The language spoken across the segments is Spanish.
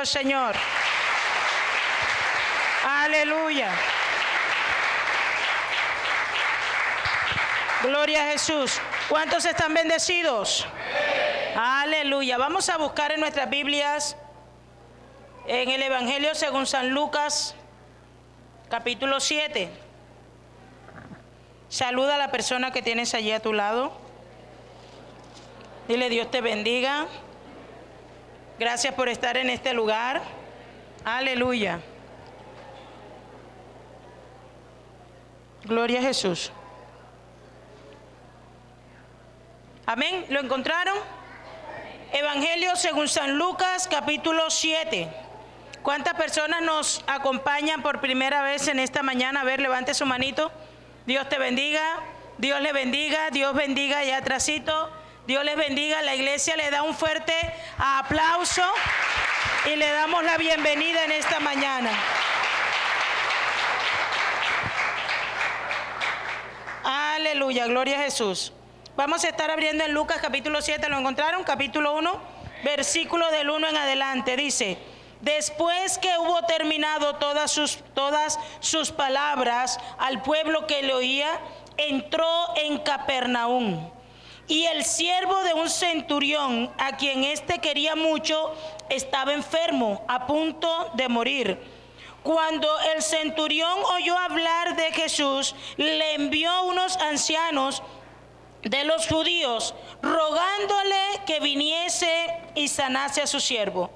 Señor. Aleluya. Gloria a Jesús. ¿Cuántos están bendecidos? Aleluya. Vamos a buscar en nuestras Biblias, en el Evangelio según San Lucas, capítulo 7. Saluda a la persona que tienes allí a tu lado. Dile: Dios te bendiga. Gracias por estar en este lugar. Aleluya. Gloria a Jesús. Amén. ¿Lo encontraron? Evangelio según San Lucas, capítulo 7. ¿Cuántas personas nos acompañan por primera vez en esta mañana? A ver, levante su manito. Dios te bendiga. Dios le bendiga. Dios bendiga allá atrásito. Dios les bendiga. La iglesia le da un fuerte aplauso y le damos la bienvenida en esta mañana. Aleluya, gloria a Jesús. Vamos a estar abriendo en Lucas capítulo 7, ¿lo encontraron? Capítulo 1, versículo del 1 en adelante. Dice: después que hubo terminado todas sus palabras al pueblo que le oía, entró en Capernaum. Y el siervo de un centurión, a quien éste quería mucho, estaba enfermo, a punto de morir. Cuando el centurión oyó hablar de Jesús, le envió unos ancianos de los judíos, rogándole que viniese y sanase a su siervo.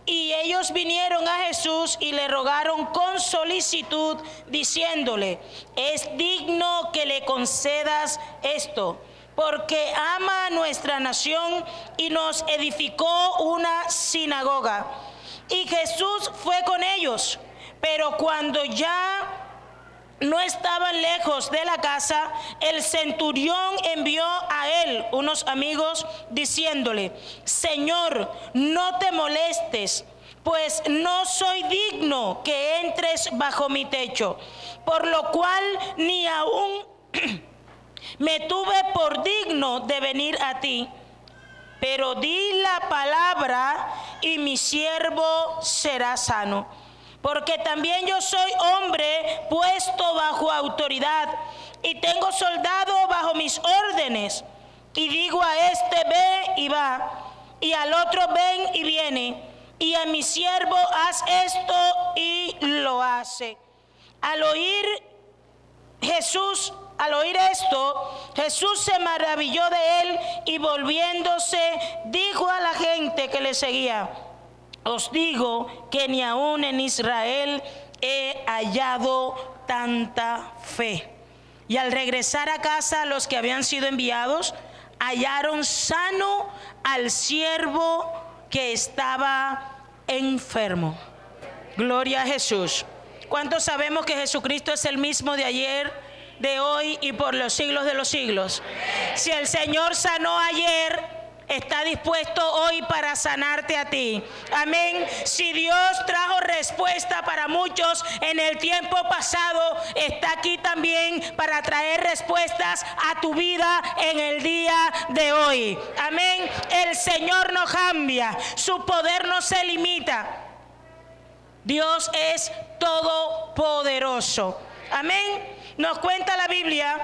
Y ellos vinieron a Jesús y le rogaron con solicitud, diciéndole: es digno que le concedas esto, porque ama a nuestra nación y nos edificó una sinagoga. Y Jesús fue con ellos, pero cuando ya no estaban lejos de la casa, el centurión envió a él unos amigos diciéndole: Señor, no te molestes, pues no soy digno que entres bajo mi techo, por lo cual ni aún me tuve por digno de venir a ti. Pero di la palabra y mi siervo será sano. Porque también yo soy hombre puesto bajo autoridad y tengo soldado bajo mis órdenes. Y digo a este: ve y va, y al otro: ven y viene, y a mi siervo: haz esto, y lo hace. Al oír esto, Jesús se maravilló de él y volviéndose dijo a la gente que le seguía: os digo que ni aún en Israel he hallado tanta fe. Y al regresar a casa, los que habían sido enviados hallaron sano al siervo que estaba enfermo. Gloria a Jesús. ¿Cuántos sabemos que Jesucristo es el mismo de ayer, de hoy y por los siglos de los siglos? Si el Señor sanó ayer, está dispuesto hoy para sanarte a ti. Amén. Si Dios trajo respuesta para muchos en el tiempo pasado, está aquí también para traer respuestas a tu vida en el día de hoy. Amén. El Señor no cambia, su poder no se limita. Dios es todopoderoso. Amén. Nos cuenta la Biblia.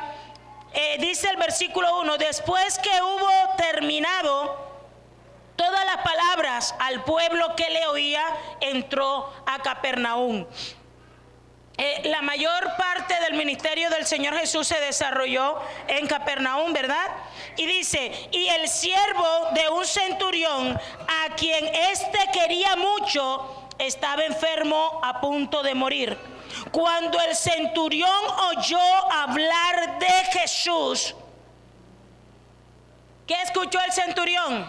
Dice el versículo 1: después que hubo terminado todas las palabras al pueblo que le oía, entró a Capernaum. La mayor parte del ministerio del Señor Jesús se desarrolló en Capernaum, ¿verdad? Y dice: y el siervo de un centurión, a quien éste quería mucho, estaba enfermo, a punto de morir. Cuando el centurión oyó hablar de Jesús, ¿qué escuchó el centurión?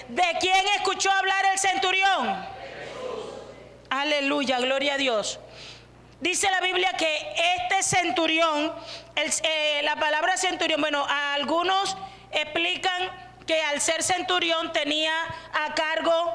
¿De quién escuchó hablar el centurión? Aleluya, gloria a Dios. Dice la Biblia que este centurión, la palabra centurión, bueno, a algunos explican que al ser centurión tenía a cargo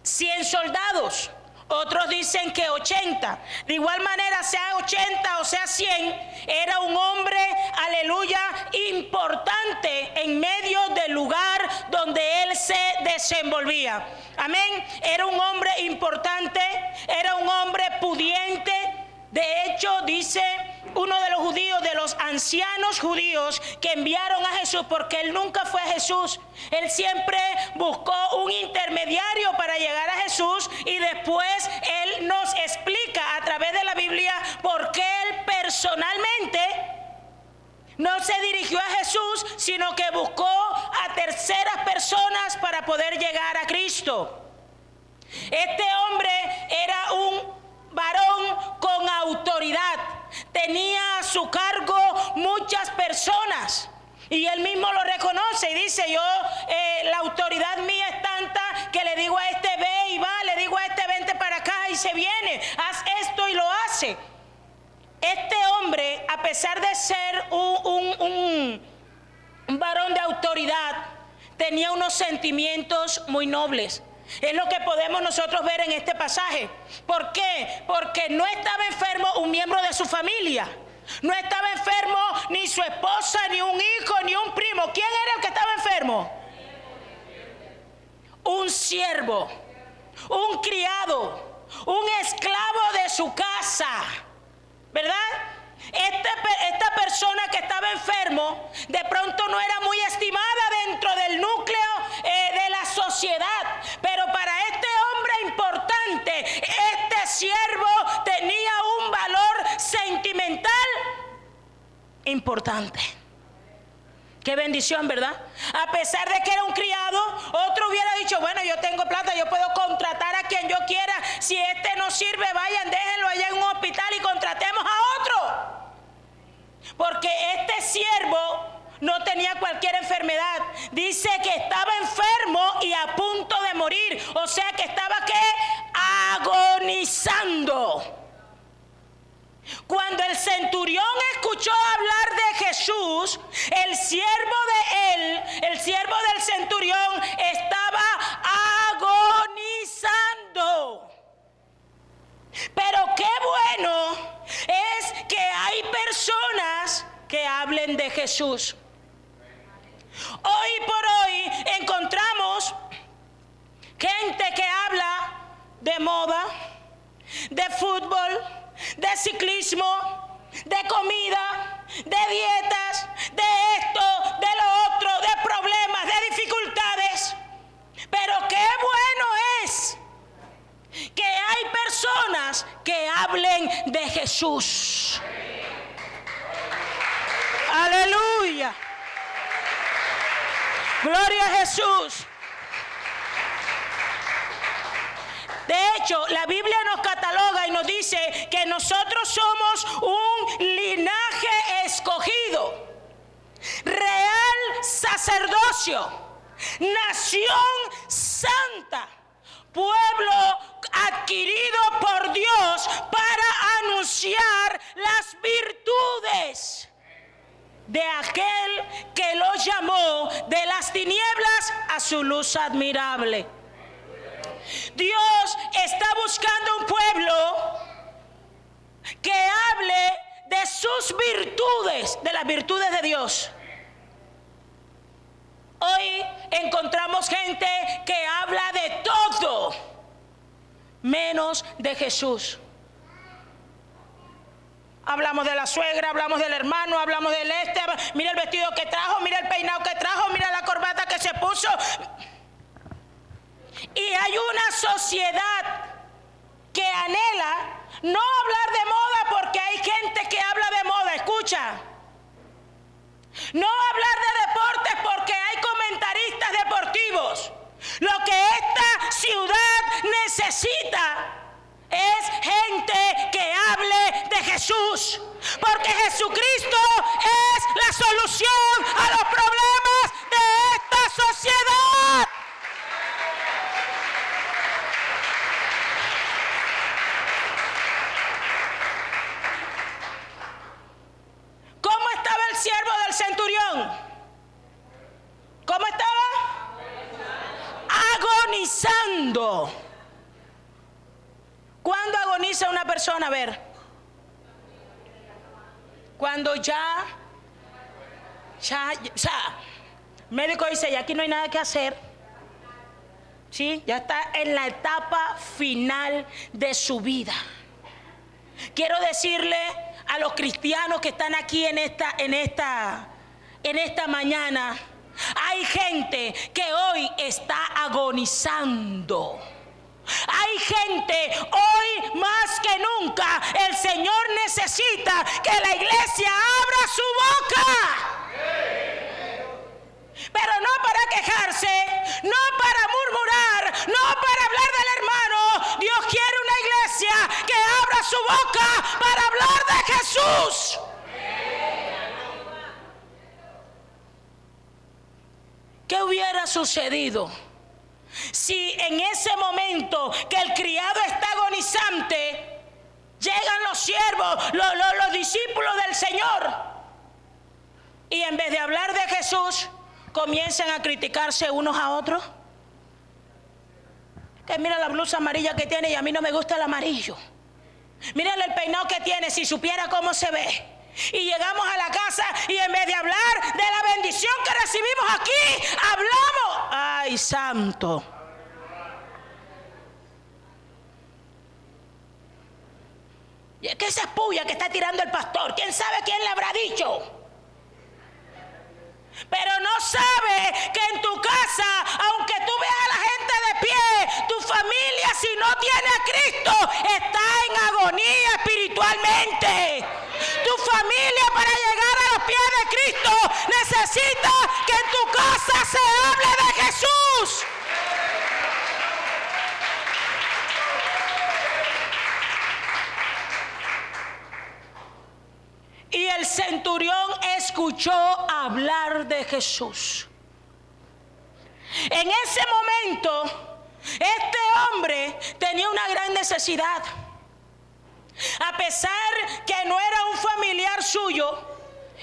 100 soldados. Otros dicen que 80. De igual manera, sea 80 o sea 100, era un hombre, aleluya, importante en medio del lugar donde él se desenvolvía. Amén. Era un hombre importante, era un hombre pudiente. De hecho, dice uno de los judíos, de los ancianos judíos que enviaron a Jesús, porque él nunca fue a Jesús. Él siempre buscó un intermediario para llegar a Jesús, y después él nos explica a través de la Biblia por qué él personalmente no se dirigió a Jesús, sino que buscó a terceras personas para poder llegar a Cristo. Este hombre era un varón con autoridad, tenía a su cargo muchas personas, y él mismo lo reconoce y dice: yo, la autoridad mía es tanta que le digo a este ve y va, le digo a este vente para acá y se viene, haz esto y lo hace. Este hombre, a pesar de ser un varón de autoridad, tenía unos sentimientos muy nobles. Es lo que podemos nosotros ver en este pasaje. ¿Por qué? Porque no estaba enfermo un miembro de su familia. No estaba enfermo ni su esposa, ni un hijo, ni un primo. ¿Quién era el que estaba enfermo? Un siervo, un criado, un esclavo de su casa, ¿verdad? Esta persona que estaba enfermo de pronto no era muy estimada dentro del núcleo de la sociedad, pero para este hombre importante, este siervo tenía un valor sentimental importante. Qué bendición, ¿verdad? A pesar de que era un criado, otro hubiera dicho: bueno, yo tengo plata, yo puedo contratar a quien yo quiera. Si este no sirve, vayan, déjenlo allá en un hospital y contratemos a otro. Porque este siervo no tenía cualquier enfermedad. Dice que estaba enfermo y a punto de morir. O sea que estaba, ¿qué? Agonizando. Cuando el centurión escuchó hablar de Jesús, el siervo de él, el siervo del centurión, estaba agonizando. Pero qué bueno es que hay personas que hablen de Jesús. Hoy por hoy encontramos gente que habla de moda, de fútbol, de ciclismo, de comida, de dietas, de esto, de lo otro, de problemas, de dificultades. Pero qué bueno es que hay personas que hablen de Jesús. Aleluya. Gloria a Jesús. De hecho, la Biblia nos cataloga y nos dice que nosotros somos un linaje escogido, real sacerdocio, nación santa, pueblo adquirido por Dios para anunciar las virtudes de aquel que los llamó de las tinieblas a su luz admirable. Dios está buscando un pueblo que hable de sus virtudes, de las virtudes de Dios. Hoy encontramos gente que habla de todo menos de Jesús. Hablamos de la suegra, hablamos del hermano, hablamos del mira el vestido que trajo, mira el peinado que trajo, mira la corbata que se puso. Y hay una sociedad que anhela no hablar de moda, porque hay gente que habla de moda, escucha. No hablar de deportes porque hay comentaristas deportivos. Lo que esta ciudad necesita es gente que hable de Jesús, porque Jesucristo es la solución a los problemas de esta sociedad. ¿Cómo estaba el siervo del centurión? ¿Cómo estaba? Agonizando. persona, a ver. Cuando ya, o sea, el médico dice, ya aquí no hay nada que hacer. ¿Sí? Ya está en la etapa final de su vida. Quiero decirle a los cristianos que están aquí en esta mañana, hay gente que hoy está agonizando. Hay gente hoy más que nunca, el Señor necesita que la iglesia abra su boca. Pero no para quejarse, no para murmurar, no para hablar del hermano. Dios quiere una iglesia que abra su boca para hablar de Jesús. ¿Qué hubiera sucedido si en ese momento que el criado está agonizante, llegan los siervos, los discípulos del Señor, y en vez de hablar de Jesús, comienzan a criticarse unos a otros? Que mira la blusa amarilla que tiene y a mí no me gusta el amarillo. Mírale el peinado que tiene, si supiera cómo se ve. Y llegamos a la casa y en vez de hablar de la bendición que recibimos aquí, hablamos. ¡Ay, santo! Y es que esa puya que está tirando el pastor, ¿quién sabe quién le habrá dicho? Pero no sabe que en tu casa, aunque tú veas a la gente de pie, tu familia, si no tiene a Cristo, está en agonía espiritualmente. Tu familia, para llegar a los pies de Cristo, necesita que en tu casa se hable de Jesús. Y el centurión escuchó hablar de Jesús. En ese momento, este hombre tenía una gran necesidad. A pesar que no era un familiar suyo,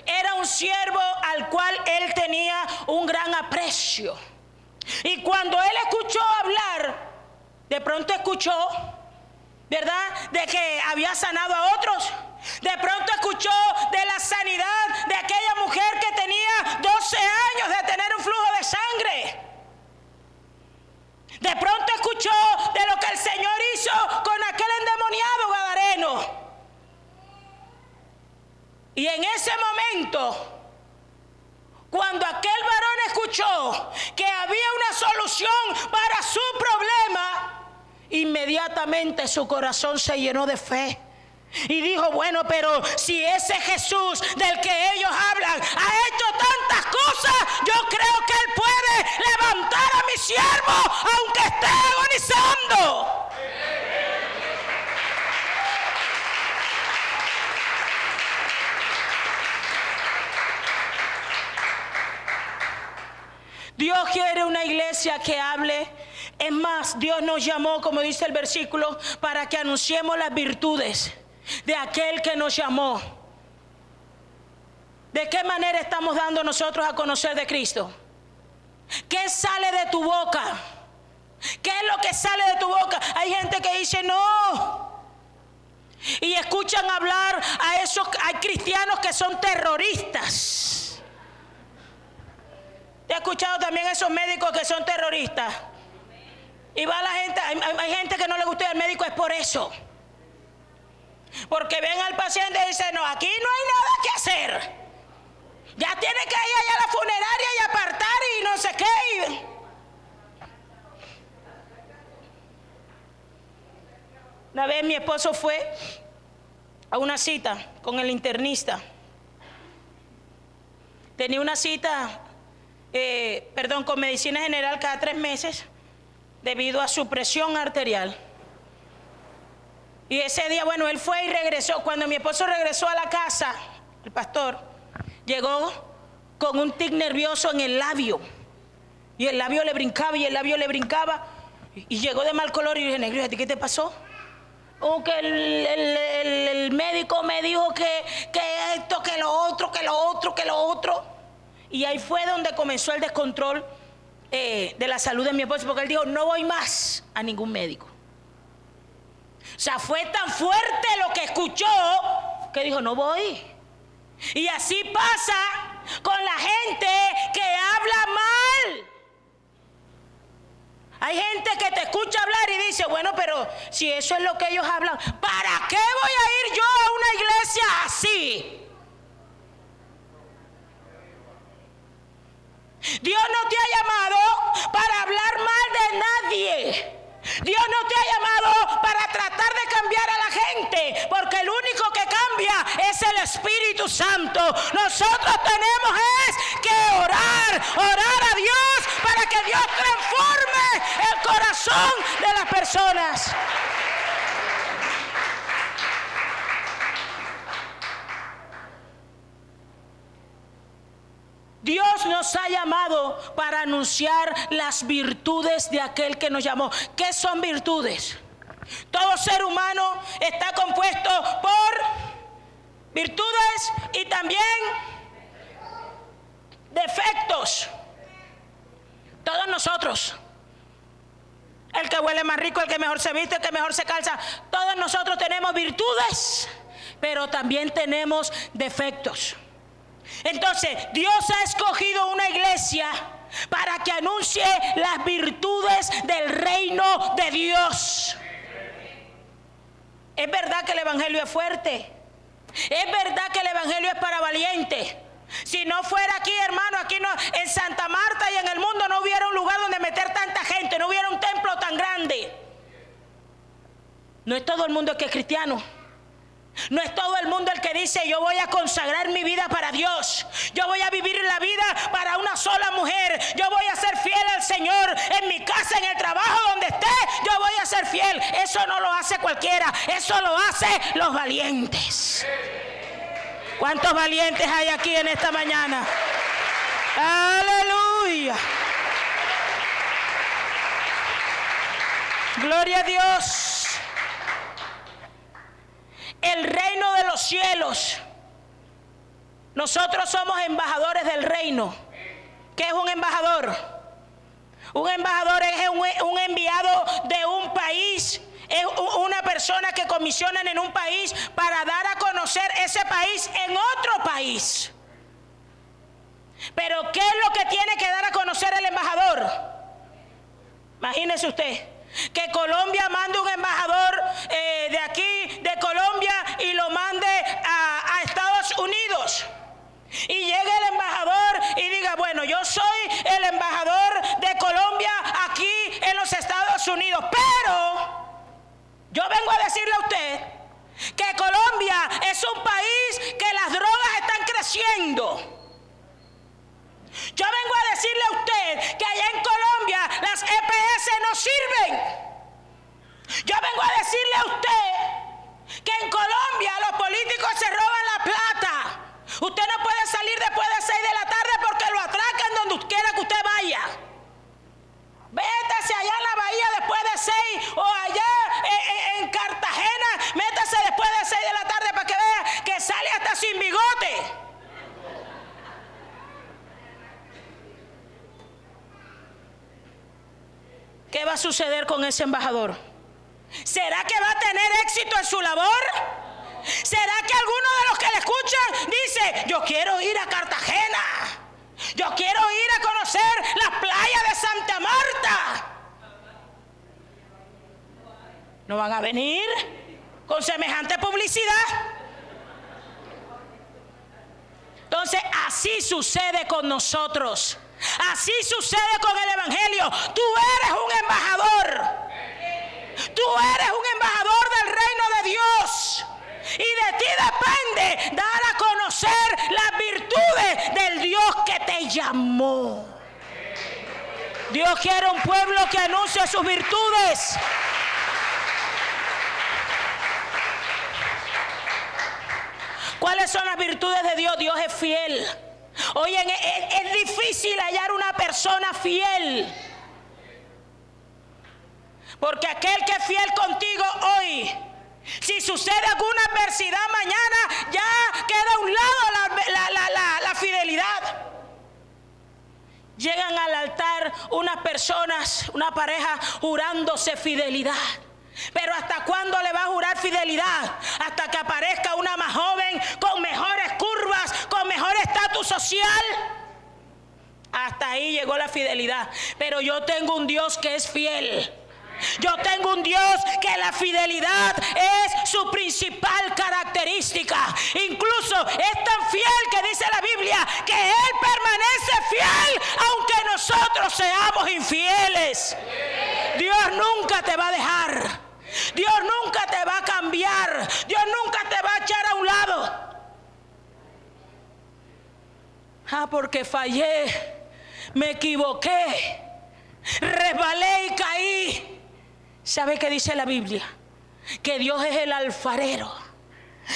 era un siervo al cual él tenía un gran aprecio. Y cuando él escuchó hablar, de pronto escuchó, ¿verdad?, de que había sanado a otros. De pronto escuchó de la sanidad de aquella mujer que tenía 12 años de tener un flujo de sangre. De pronto escuchó de lo que el Señor hizo con aquel endemoniado gadareno. Y en ese momento, cuando aquel varón escuchó que había una solución para su problema, inmediatamente su corazón se llenó de fe. Y dijo, bueno, pero si ese Jesús del que ellos hablan ha hecho tantas cosas, yo creo que Él puede levantar a mi siervo aunque esté agonizando. Dios quiere una iglesia que hable. Es más, Dios nos llamó, como dice el versículo, para que anunciemos las virtudes de aquel que nos llamó. ¿De qué manera estamos dando nosotros a conocer de Cristo? ¿Qué sale de tu boca? ¿Qué es lo que sale de tu boca? Hay gente que dice no. Y escuchan hablar hay cristianos que son terroristas. ¿Te has escuchado también a esos médicos que son terroristas? Y va la gente, hay gente que no le gusta el médico, es por eso. Porque ven al paciente y dicen, no, aquí no hay nada que hacer. Ya tiene que ir allá a la funeraria y apartar y no sé qué. Una vez mi esposo fue a una cita con el internista. Tenía una cita, con medicina general cada 3 meses debido a su presión arterial. Y ese día, bueno, él fue y regresó. Cuando mi esposo regresó a la casa, el pastor llegó con un tic nervioso en el labio. Y el labio le brincaba y el labio le brincaba. Y llegó de mal color y le dije, negro, ¿a ti qué te pasó? O que el médico me dijo que esto, que lo otro, que lo otro, que lo otro. Y ahí fue donde comenzó el descontrol de la salud de mi esposo. Porque él dijo, no voy más a ningún médico. O sea, fue tan fuerte lo que escuchó que dijo, no voy. Y así pasa con la gente que habla mal. Hay gente que te escucha hablar y dice, bueno, pero si eso es lo que ellos hablan, ¿para qué voy a ir yo a una iglesia así? Dios no te ha llamado para hablar mal de nadie. Dios no te ha llamado para tratar de cambiar a la gente, porque el único que cambia es el Espíritu Santo. Nosotros tenemos que orar a Dios para que Dios transforme el corazón de las personas. Dios nos ha llamado para anunciar las virtudes de aquel que nos llamó. ¿Qué son virtudes? Todo ser humano está compuesto por virtudes y también defectos. Todos nosotros. El que huele más rico, el que mejor se viste, el que mejor se calza. Todos nosotros tenemos virtudes, pero también tenemos defectos. Entonces, Dios ha escogido una iglesia para que anuncie las virtudes del reino de Dios. Es verdad que el evangelio es fuerte. Es verdad que el evangelio es para valientes. Si no fuera aquí, hermano, aquí no, en Santa Marta y en el mundo no hubiera un lugar donde meter tanta gente, no hubiera un templo tan grande. No es todo el mundo el que es cristiano. No es todo el mundo el que dice, yo voy a consagrar mi vida para Dios. Yo voy a vivir la vida para una sola mujer. Yo voy a ser fiel al Señor en mi casa, en el trabajo, donde esté. Yo voy a ser fiel. Eso no lo hace cualquiera. Eso lo hacen los valientes. ¿Cuántos valientes hay aquí en esta mañana? ¡Aleluya! ¡Gloria a Dios! El reino de los cielos. Nosotros somos embajadores del reino. ¿Qué es un embajador? Un embajador es un enviado de un país. Es una persona que comisionan en un país para dar a conocer ese país en otro país. Pero ¿qué es lo que tiene que dar a conocer el embajador? Imagínese usted que Colombia mande un embajador de aquí, de Colombia, y lo mande a Estados Unidos. Y llegue el embajador y diga, bueno, yo soy el embajador de Colombia aquí en los Estados Unidos, pero yo vengo a decirle a usted que Colombia es un país que las drogas están creciendo. Yo vengo a decirle a usted que allá en Colombia las EPS no sirven. Yo vengo a decirle a usted que en Colombia los políticos se roban la plata. Usted no puede salir después de 6 de la tarde porque lo atracan donde quiera que usted vaya. Métase allá en la bahía después de 6 o allá en Cartagena, métase después de 6 de la tarde para que vea que sale hasta sin bigote. ¿Qué va a suceder con ese embajador? ¿Será que va a tener éxito en su labor? ¿Será que alguno de los que le escuchan dice, yo quiero ir a Cartagena, yo quiero ir a conocer las playas de Santa Marta? ¿No van a venir con semejante publicidad? Entonces, así sucede con nosotros. Así sucede con el evangelio. Tú eres un embajador. Tú eres un embajador del reino de Dios. Y de ti depende dar a conocer las virtudes del Dios que te llamó. Dios quiere un pueblo que anuncie sus virtudes. ¿Cuáles son las virtudes de Dios? Dios es fiel. Oigan, es difícil hallar una persona fiel. Porque aquel que es fiel contigo hoy, si sucede alguna adversidad mañana, ya queda a un lado la fidelidad. Llegan al altar unas personas, una pareja, jurándose fidelidad. Pero ¿hasta cuándo le va a jurar fidelidad? Hasta que aparezca una más joven, con mejores curvas, con mejor estatus social. Hasta ahí llegó la fidelidad. Pero yo tengo un Dios que es fiel. Yo tengo un Dios que la fidelidad es su principal característica. Incluso es tan fiel que dice la Biblia que Él permanece fiel aunque nosotros seamos infieles. Dios nunca te va a dejar. Dios nunca te va a cambiar. Dios nunca te va a echar a un lado. Porque fallé, me equivoqué, resbalé y caí. ¿Sabe qué dice la Biblia? Que Dios es el alfarero.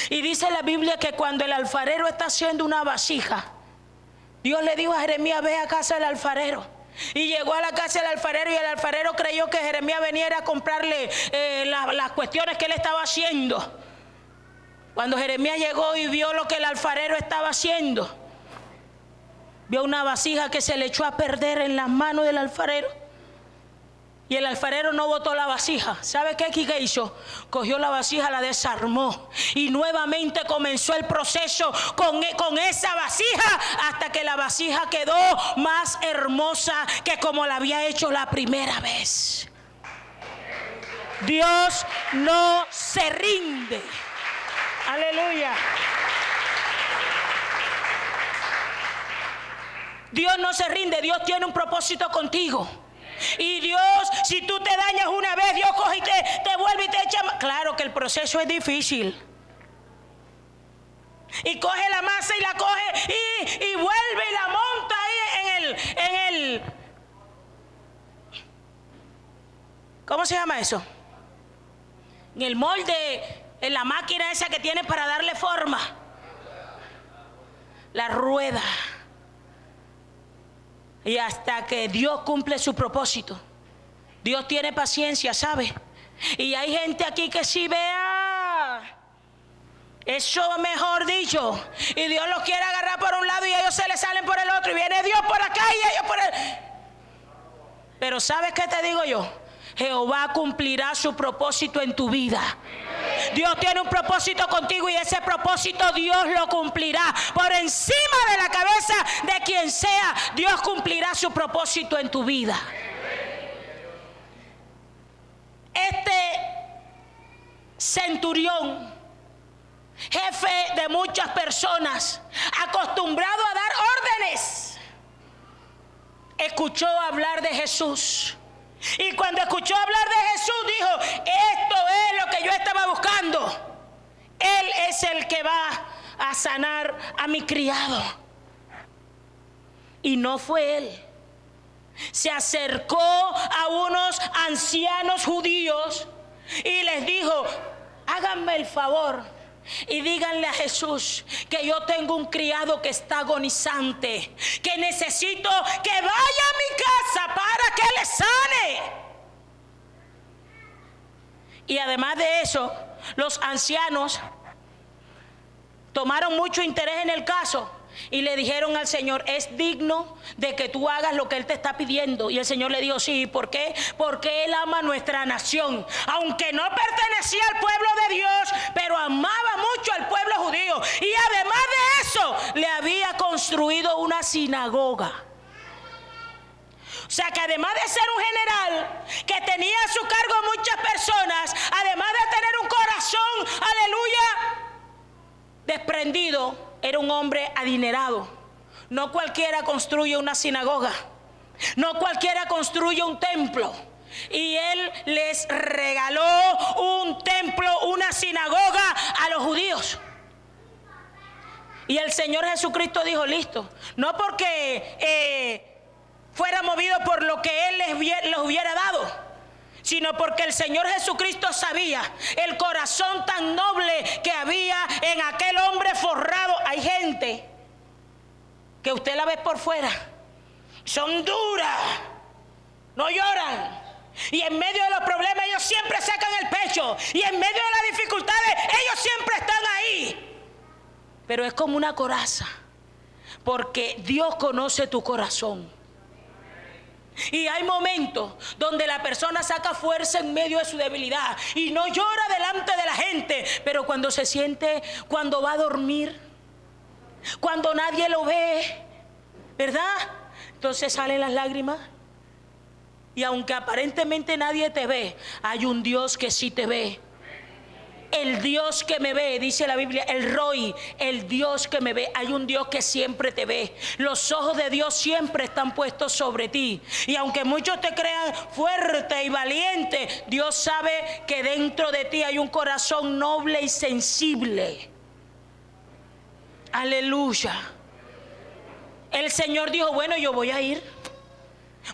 Y dice la Biblia que cuando el alfarero está haciendo una vasija, Dios le dijo a Jeremías: ve a casa del alfarero. Y llegó a la casa del alfarero y el alfarero creyó que Jeremías venía a comprarle las cuestiones que él estaba haciendo. Cuando Jeremías llegó y vio lo que el alfarero estaba haciendo, vio una vasija que se le echó a perder en las manos del alfarero. Y el alfarero no botó la vasija. ¿Sabe qué hizo? Cogió la vasija, la desarmó y nuevamente comenzó el proceso con esa vasija hasta que la vasija quedó más hermosa que como la había hecho la primera vez. Dios no se rinde. Aleluya. Dios no se rinde. Dios tiene un propósito contigo. Y Dios, si tú te dañas una vez, Dios coge y te vuelve y te echa. Claro que el proceso es difícil. Y coge la masa y la coge y vuelve y la monta ahí en el ¿cómo se llama eso? En el molde, en la máquina esa que tiene para darle forma. La rueda. Y hasta que Dios cumple su propósito. Dios tiene paciencia, ¿sabe? Y hay gente aquí que sí vea eso, mejor dicho, y Dios los quiere agarrar por un lado y ellos se les salen por el otro, y viene Dios por acá y ellos por el... Pero ¿sabes qué te digo yo? Jehová cumplirá su propósito en tu vida. Dios tiene un propósito contigo y ese propósito Dios lo cumplirá. Por encima de la cabeza de quien sea, Dios cumplirá su propósito en tu vida. Este centurión, jefe de muchas personas, acostumbrado a dar órdenes, escuchó hablar de Jesús. Y cuando escuchó hablar de Jesús dijo: esto es lo que yo estaba buscando. Él es el que va a sanar a mi criado. Y no fue él. Se acercó a unos ancianos judíos y les dijo: háganme el favor y díganle a Jesús que yo tengo un criado que está agonizante, que necesito que vaya a mi casa para que le sane. Y además de eso, los ancianos tomaron mucho interés en el caso y le dijeron al Señor: es digno de que tú hagas lo que Él te está pidiendo. Y el Señor le dijo: sí. ¿Por qué? Porque Él ama nuestra nación. Aunque no pertenecía al pueblo de Dios, pero amaba mucho al pueblo judío. Y además de eso, le había construido una sinagoga. O sea que además de ser un general que tenía a su cargo muchas personas, además de tener un corazón, aleluya, desprendido, era un hombre adinerado. No cualquiera construye una sinagoga, no cualquiera construye un templo. Y él les regaló un templo, una sinagoga a los judíos. Y el Señor Jesucristo dijo: listo. No porque fuera movido por lo que Él les hubiera dado, sino porque el Señor Jesucristo sabía el corazón tan noble que había en aquel hombre forrado. Hay gente que usted la ve por fuera, son duras, no lloran, y en medio de los problemas ellos siempre sacan el pecho, y en medio de las dificultades ellos siempre están ahí. Pero es como una coraza, porque Dios conoce tu corazón. Y hay momentos donde la persona saca fuerza en medio de su debilidad y no llora delante de la gente, pero cuando se siente, cuando va a dormir, cuando nadie lo ve, ¿verdad? Entonces salen las lágrimas. Y aunque aparentemente nadie te ve, hay un Dios que sí te ve. El Dios que me ve, dice la Biblia, el Roy, el Dios que me ve. Hay un Dios que siempre te ve. Los ojos de Dios siempre están puestos sobre ti. Y aunque muchos te crean fuerte y valiente, Dios sabe que dentro de ti hay un corazón noble y sensible. Aleluya. El Señor dijo, bueno, yo voy a ir.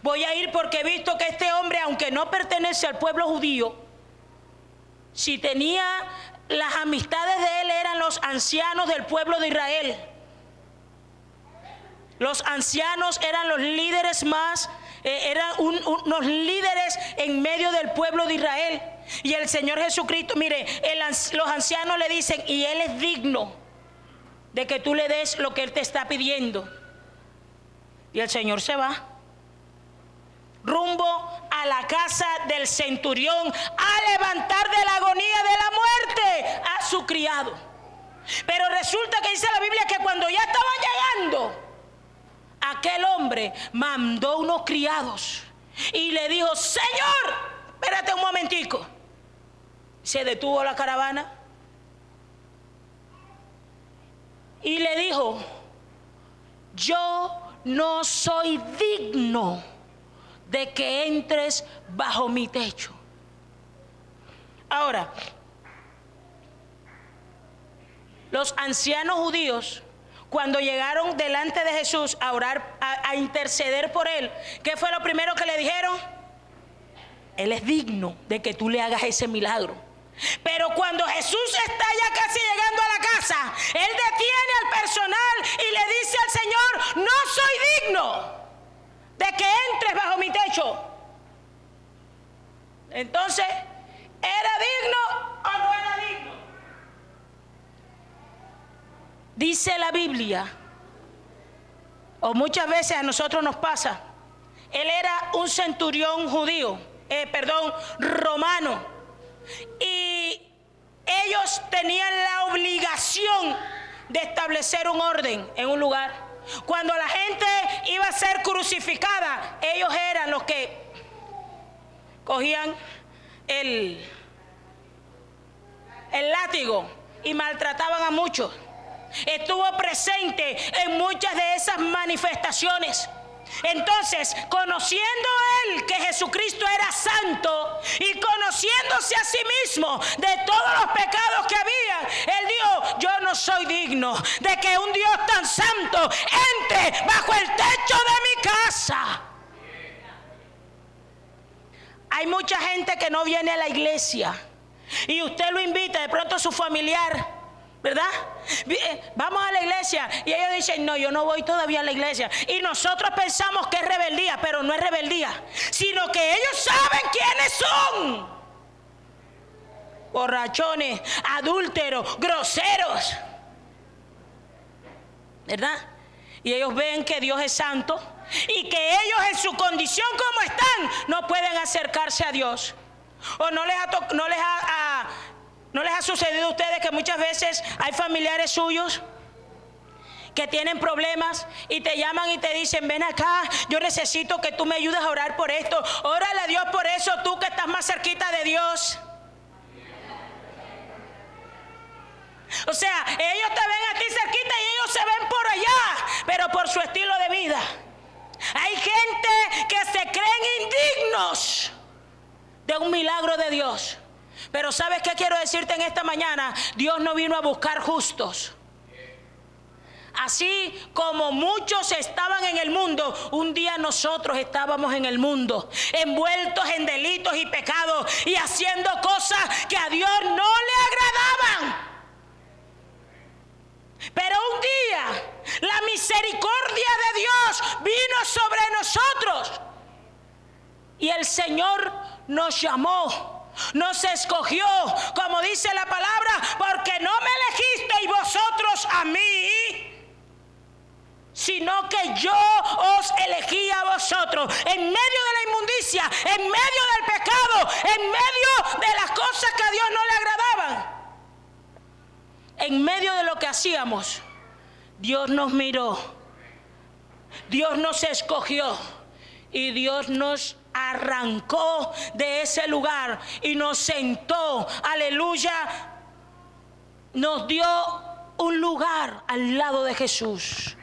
Voy a ir porque he visto que este hombre, aunque no pertenece al pueblo judío, si tenía las amistades de él, eran los ancianos del pueblo de Israel. Los ancianos eran los líderes más, eran unos líderes en medio del pueblo de Israel. Y el Señor Jesucristo, mire, los ancianos le dicen, y Él es digno de que tú le des lo que Él te está pidiendo. Y el Señor se va rumbo a la casa del centurión a levantar de la agonía de la muerte a su criado. Pero resulta que dice la Biblia que cuando ya estaban llegando, aquel hombre mandó unos criados y le dijo, Señor, espérate un momentico. Se detuvo la caravana y le dijo, yo no soy digno de que entres bajo mi techo. Ahora, los ancianos judíos, cuando llegaron delante de Jesús a orar, a interceder por él, ¿qué fue lo primero que le dijeron? Él es digno de que tú le hagas ese milagro. Pero cuando Jesús está ya casi llegando a la casa, él detiene al personal y le dice al Señor, no soy digno de que entres bajo mi techo. Entonces, ¿era digno o no era digno? Dice la Biblia, o muchas veces a nosotros nos pasa, él era un centurión judío, romano, y ellos tenían la obligación de establecer un orden en un lugar. Cuando la gente iba a ser crucificada, ellos eran los que cogían el látigo y maltrataban a muchos. Estuvo presente en muchas de esas manifestaciones. Entonces, conociendo él que Jesucristo era santo y conociéndose a sí mismo de todos los pecados que había, él dijo, yo no soy digno de que un Dios tan santo entre bajo el techo de mi casa. Hay mucha gente que no viene a la iglesia y usted lo invita, de pronto a su familiar, ¿verdad? Vamos a la iglesia y ellos dicen, no, yo no voy todavía a la iglesia. Y nosotros pensamos que es rebeldía, pero no es rebeldía, sino que ellos saben quiénes son. Borrachones, adúlteros, groseros, ¿verdad? Y ellos ven que Dios es santo y que ellos en su condición como están no pueden acercarse a Dios. O no les ha sucedido a ustedes que muchas veces hay familiares suyos que tienen problemas y te llaman y te dicen, ven acá, yo necesito que tú me ayudes a orar por esto. Órale a Dios por eso, tú que estás más cerquita de Dios. O sea, ellos te ven a ti cerquita y ellos se ven por allá, pero por su estilo de vida. Hay gente que se creen indignos de un milagro de Dios. Pero ¿sabes qué quiero decirte en esta mañana? Dios no vino a buscar justos. Así como muchos estaban en el mundo, un día nosotros estábamos en el mundo, envueltos en delitos y pecados y haciendo cosas que a Dios no le agradaban. Pero un día la misericordia de Dios vino sobre nosotros y el Señor nos llamó. Nos escogió, como dice la palabra, porque no me elegisteis vosotros a mí, sino que yo os elegí a vosotros en medio de la inmundicia, en medio del pecado, en medio de las cosas que a Dios no le agradaban. En medio de lo que hacíamos, Dios nos miró, Dios nos escogió y Dios nos arrancó de ese lugar y nos sentó, aleluya, nos dio un lugar al lado de Jesús.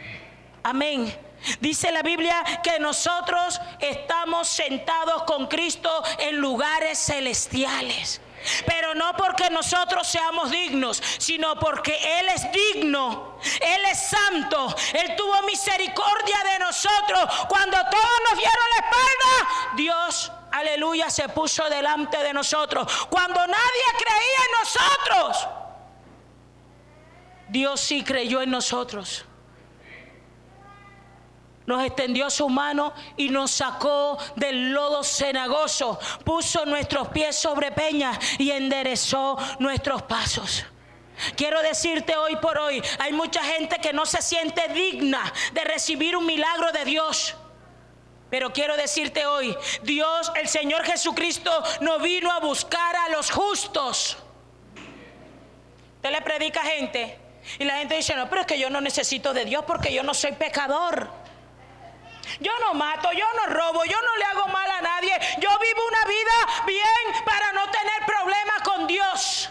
Amén. Dice la Biblia que nosotros estamos sentados con Cristo en lugares celestiales. Pero no porque nosotros seamos dignos, sino porque Él es digno, Él es santo, Él tuvo misericordia de nosotros. Cuando todos nos dieron la espalda, Dios, aleluya, se puso delante de nosotros. Cuando nadie creía en nosotros, Dios sí creyó en nosotros. Nos extendió su mano y nos sacó del lodo cenagoso, puso nuestros pies sobre peñas y enderezó nuestros pasos. Quiero decirte hoy por hoy, hay mucha gente que no se siente digna de recibir un milagro de Dios. Pero quiero decirte hoy, Dios, el Señor Jesucristo, no vino a buscar a los justos. Usted le predica a gente y la gente dice, no, pero es que yo no necesito de Dios porque yo no soy pecador. Yo no mato, yo no robo, yo no le hago mal a nadie. Yo vivo una vida bien para no tener problemas con Dios.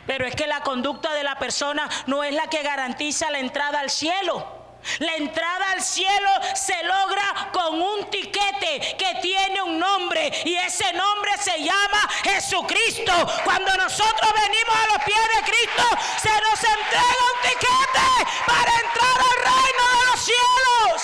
Pero es que la conducta de la persona no es la que garantiza la entrada al cielo. La entrada al cielo se logra con un tiquete que tiene un nombre y ese nombre se llama Jesucristo. Cuando nosotros venimos a los pies de Cristo, se nos entrega un tiquete para entrar al reino de los cielos.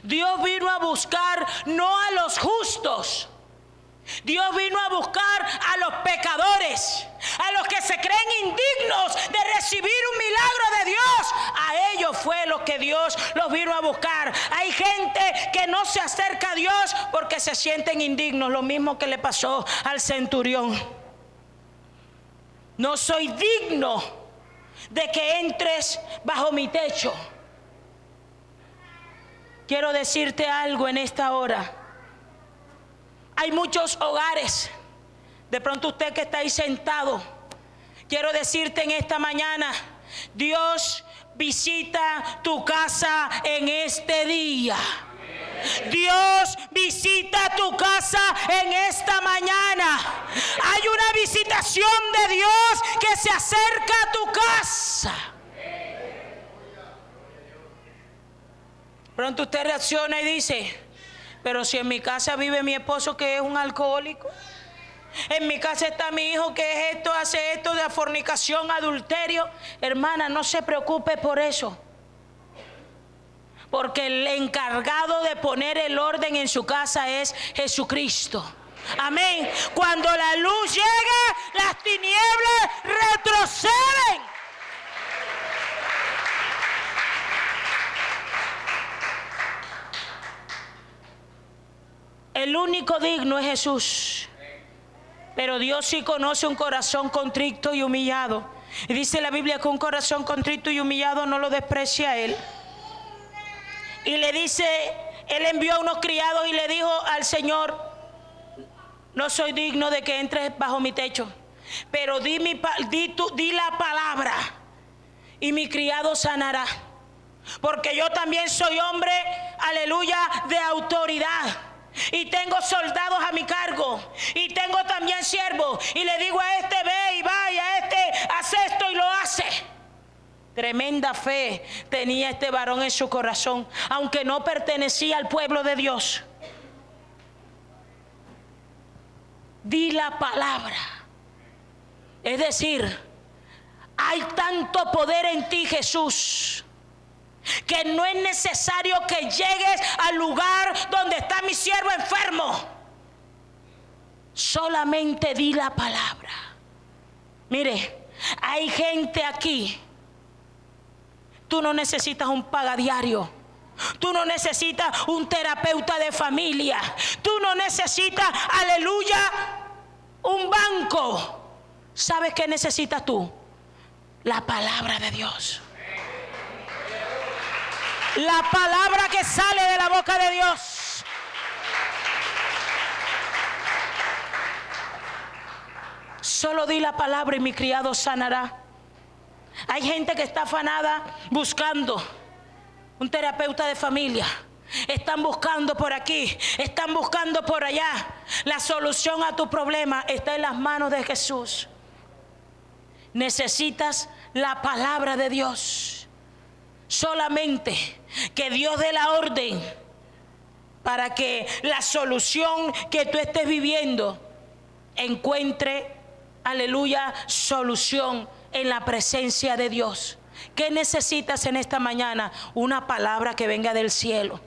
Dios vino a buscar no a los justos. Dios vino a buscar a los pecadores, a los que se creen indignos de recibir un milagro de Dios. A ellos fue lo que Dios los vino a buscar. Hay gente que no se acerca a Dios porque se sienten indignos, lo mismo que le pasó al centurión. No soy digno de que entres bajo mi techo. Quiero decirte algo en esta hora. Hay muchos hogares, de pronto usted que está ahí sentado, quiero decirte en esta mañana, Dios visita tu casa en este día. Dios visita tu casa en esta mañana. Hay una visitación de Dios que se acerca a tu casa. Pronto usted reacciona y dice, pero si en mi casa vive mi esposo que es un alcohólico, en mi casa está mi hijo que es esto, hace esto de fornicación, adulterio. Hermana, no se preocupe por eso, porque el encargado de poner el orden en su casa es Jesucristo. Amén. Cuando la luz llega, las tinieblas retroceden. El único digno es Jesús. Pero Dios sí conoce un corazón contrito y humillado. Y dice la Biblia que un corazón contrito y humillado no lo desprecia Él. Y le dice, Él envió a unos criados y le dijo al Señor, no soy digno de que entres bajo mi techo, pero di la palabra y mi criado sanará. Porque yo también soy hombre, aleluya, de autoridad. Y tengo soldados a mi cargo. Y tengo también siervos. Y le digo a este ve y va, y a este hace esto y lo hace. Tremenda fe tenía este varón en su corazón, aunque no pertenecía al pueblo de Dios. Di la palabra. Es decir, hay tanto poder en ti, Jesús, que no es necesario que llegues al lugar donde está mi siervo enfermo. Solamente di la palabra. Mire, hay gente aquí. Tú no necesitas un pagadiario. Tú no necesitas un terapeuta de familia. Tú no necesitas, aleluya, un banco, ¿sabes qué necesitas tú? La palabra de Dios. La palabra que sale de la boca de Dios. Solo di la palabra y mi criado sanará. Hay gente que está afanada buscando un terapeuta de familia. Están buscando por aquí, están buscando por allá. La solución a tu problema está en las manos de Jesús. Necesitas la palabra de Dios. Solamente que Dios dé la orden para que la solución que tú estés viviendo encuentre, aleluya, solución en la presencia de Dios. ¿Qué necesitas en esta mañana? Una palabra que venga del cielo.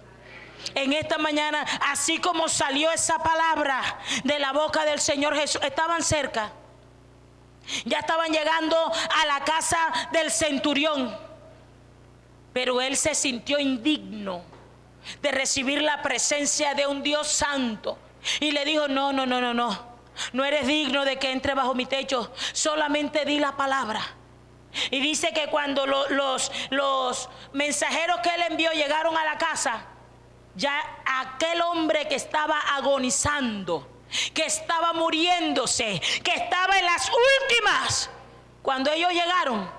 En esta mañana, así como salió esa palabra de la boca del Señor Jesús, estaban cerca. Ya estaban llegando a la casa del centurión. Pero él se sintió indigno de recibir la presencia de un Dios santo. Y le dijo, no. No eres digno de que entre bajo mi techo. Solamente di la palabra. Y dice que cuando los mensajeros que él envió llegaron a la casa, ya aquel hombre que estaba agonizando, que estaba muriéndose, que estaba en las últimas, cuando ellos llegaron,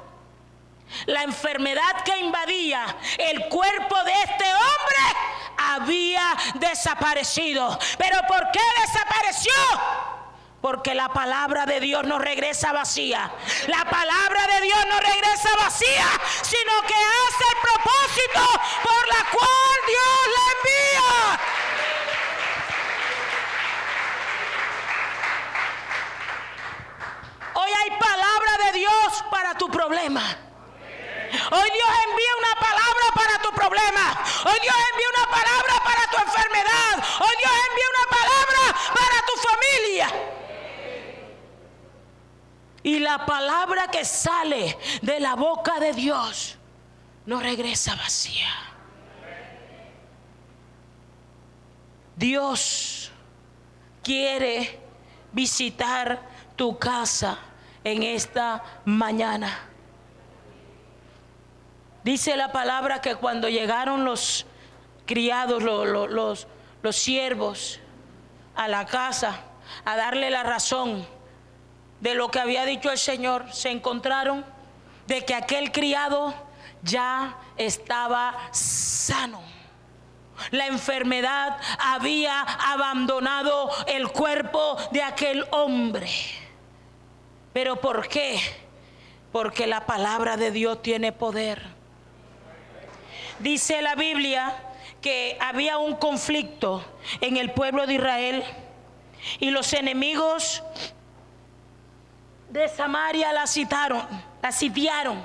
la enfermedad que invadía el cuerpo de este hombre había desaparecido. ¿Pero por qué desapareció? Porque la palabra de Dios no regresa vacía. La palabra de Dios no regresa vacía, sino que hace el propósito por la cual Dios la envía. Hoy hay palabra de Dios para tu problema. Hoy Dios envía una palabra para tu problema. Hoy Dios envía una palabra para tu enfermedad. Hoy Dios envía una palabra para tu familia. Y la palabra que sale de la boca de Dios no regresa vacía. Dios quiere visitar tu casa en esta mañana. Dice la palabra que cuando llegaron los criados, los siervos a la casa a darle la razón de lo que había dicho el Señor, se encontraron de que aquel criado ya estaba sano. La enfermedad había abandonado el cuerpo de aquel hombre. ¿Pero por qué? Porque la palabra de Dios tiene poder. Dice la Biblia que había un conflicto en el pueblo de Israel y los enemigos de Samaria la sitiaron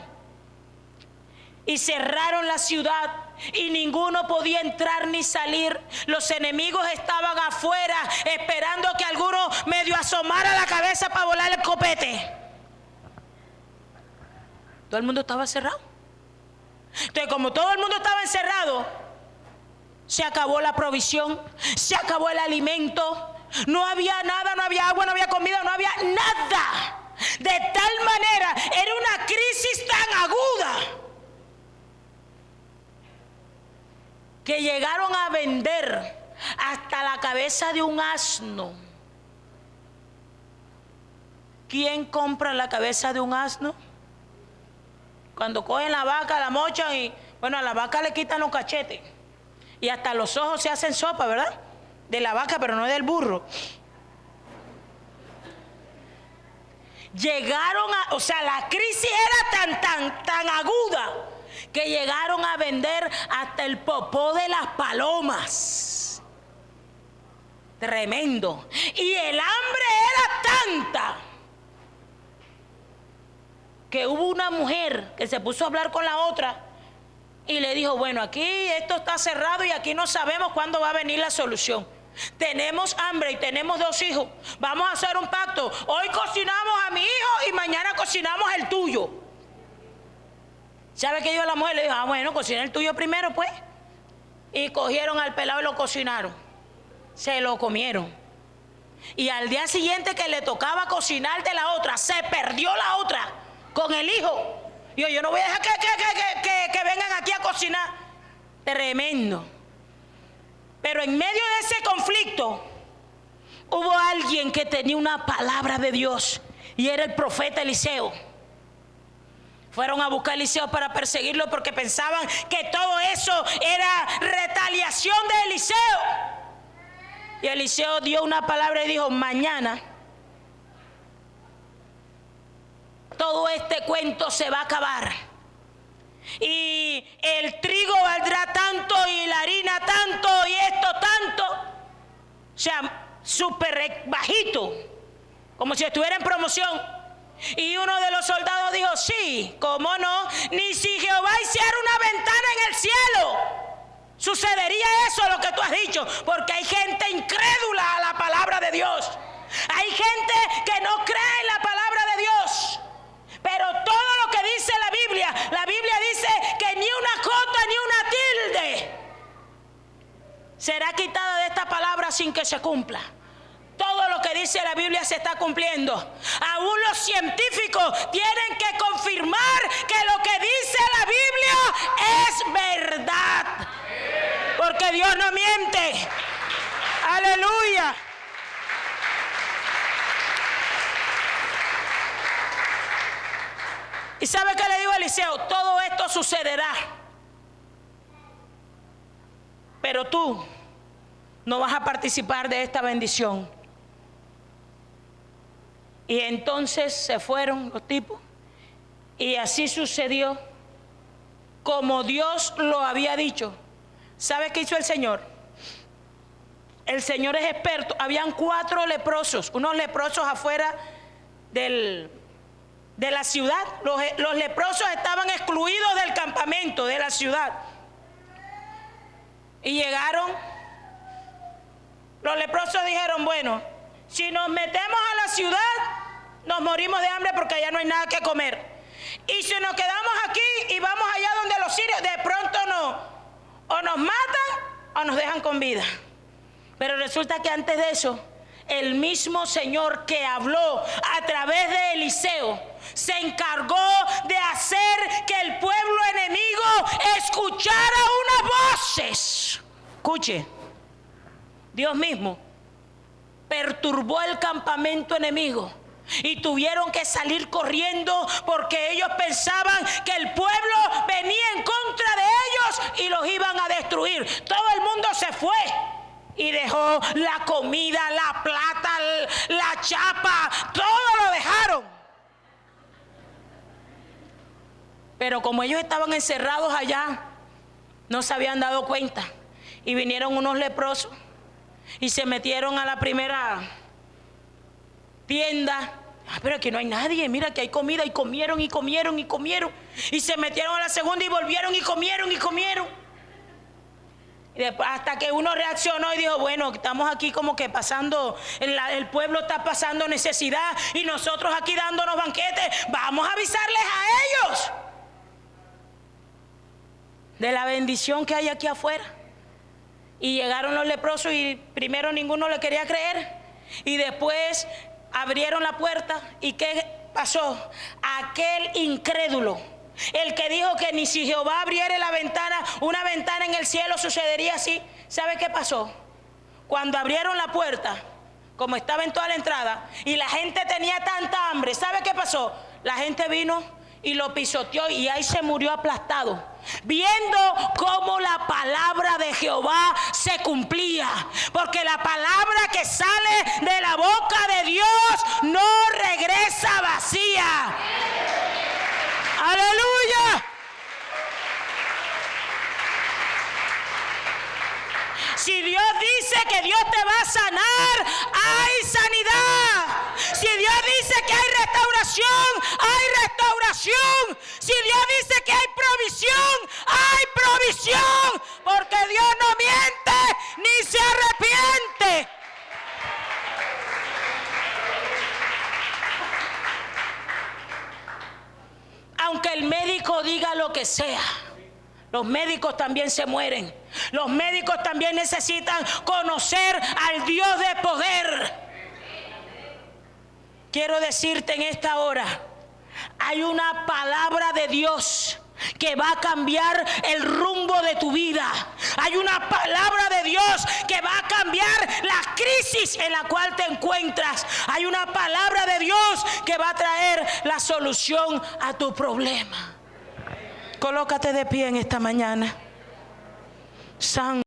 y cerraron la ciudad y ninguno podía entrar ni salir. Los enemigos estaban afuera esperando que alguno medio asomara la cabeza para volar el copete. Todo el mundo estaba cerrado. Entonces, como todo el mundo estaba encerrado, se acabó la provisión, se acabó el alimento, no había nada, no había agua, no había comida, no había nada. De tal manera, era una crisis tan aguda que llegaron a vender hasta la cabeza de un asno. ¿Quién compra la cabeza de un asno? Cuando cogen la vaca, la mochan y, bueno, a la vaca le quitan los cachetes. Y hasta los ojos se hacen sopa, ¿verdad? De la vaca, pero no del burro. Llegaron a, o sea, la crisis era tan aguda que llegaron a vender hasta el popó de las palomas. Tremendo. Y el hambre era tanta que hubo una mujer que se puso a hablar con la otra y le dijo, bueno, aquí esto está cerrado y aquí no sabemos cuándo va a venir la solución. Tenemos hambre y tenemos 2 hijos. Vamos a hacer un pacto. Hoy cocinamos a mi hijo y mañana cocinamos el tuyo. ¿Sabe qué dijo la mujer? Le dijo, bueno, cocina el tuyo primero, pues. Y cogieron al pelado y lo cocinaron. Se lo comieron. Y al día siguiente que le tocaba cocinar de la otra, se perdió la otra con el hijo. Y yo no voy a dejar que vengan aquí a cocinar. Tremendo. Pero en medio de ese conflicto hubo alguien que tenía una palabra de Dios, y era el profeta Eliseo. Fueron a buscar a Eliseo para perseguirlo porque pensaban que todo eso era retaliación de Eliseo. Y Eliseo dio una palabra y dijo: mañana todo este cuento se va a acabar. Y el trigo valdrá tanto y la harina tanto y esto tanto. O sea, súper bajito, como si estuviera en promoción. Y uno de los soldados dijo: sí, cómo no, ni si Jehová hiciera una ventana en el cielo, sucedería eso lo que tú has dicho. Porque hay gente incrédula a la palabra de Dios. Hay gente que no cree en la palabra de Dios. Pero todo lo que dice la Biblia dice que ni una jota ni una tilde será quitada de esta palabra sin que se cumpla. Todo lo que dice la Biblia se está cumpliendo. Aún los científicos tienen que confirmar que lo que dice la Biblia es verdad. Porque Dios no miente. Aleluya. ¿Y sabe qué le digo a Eliseo? Todo esto sucederá, pero tú no vas a participar de esta bendición. Y entonces se fueron los tipos, y así sucedió como Dios lo había dicho. ¿Sabe qué hizo el Señor? El Señor es experto. Habían 4 leprosos, unos leprosos afuera de la ciudad. Los leprosos estaban excluidos del campamento, de la ciudad. Y llegaron. Los leprosos dijeron: bueno, si nos metemos a la ciudad, nos morimos de hambre porque allá no hay nada que comer. Y si nos quedamos aquí y vamos allá donde los sirios, de pronto o nos matan o nos dejan con vida. Pero resulta que antes de eso, el mismo Señor que habló a través de Eliseo se encargó de hacer que el pueblo enemigo escuchara unas voces. Escuche, Dios mismo perturbó el campamento enemigo y tuvieron que salir corriendo porque ellos pensaban que el pueblo venía en contra de ellos y los iban a destruir. Todo el mundo se fue y dejó la comida, la plata, la chapa, todo lo dejaron. Pero como ellos estaban encerrados allá, no se habían dado cuenta. Y vinieron unos leprosos y se metieron a la primera tienda. Pero aquí no hay nadie, mira que hay comida. Y comieron y comieron y comieron. Y se metieron a la segunda y volvieron y comieron y comieron. Y después, hasta que uno reaccionó y dijo: bueno, estamos aquí como que pasando, el pueblo está pasando necesidad y nosotros aquí dándonos banquetes, vamos a avisarles a ellos de la bendición que hay aquí afuera. Y llegaron los leprosos y primero ninguno le quería creer. Y después abrieron la puerta. ¿Y qué pasó? Aquel incrédulo, el que dijo que ni si Jehová abriera la ventana, una ventana en el cielo, sucedería así. ¿Sabe qué pasó? Cuando abrieron la puerta, como estaba en toda la entrada, y la gente tenía tanta hambre, ¿sabe qué pasó? La gente vino y lo pisoteó y ahí se murió aplastado, viendo cómo la palabra de Jehová se cumplía. Porque la palabra que sale de la boca de Dios no regresa vacía. ¡Aleluya! Si Dios dice que Dios te va a sanar, hay sanidad. Si Dios dice que hay restauración, hay restauración. Si Dios dice que hay provisión, porque Dios no miente ni se arrepiente. Aunque el médico diga lo que sea, los médicos también se mueren. Los médicos también necesitan conocer al Dios de poder. quiero decirte en esta hora, hay una palabra de Dios que va a cambiar el rumbo de tu vida. Hay una palabra de Dios que va a cambiar la crisis en la cual te encuentras. Hay una palabra de Dios que va a traer la solución a tu problema. Colócate de pie en esta mañana. Santo.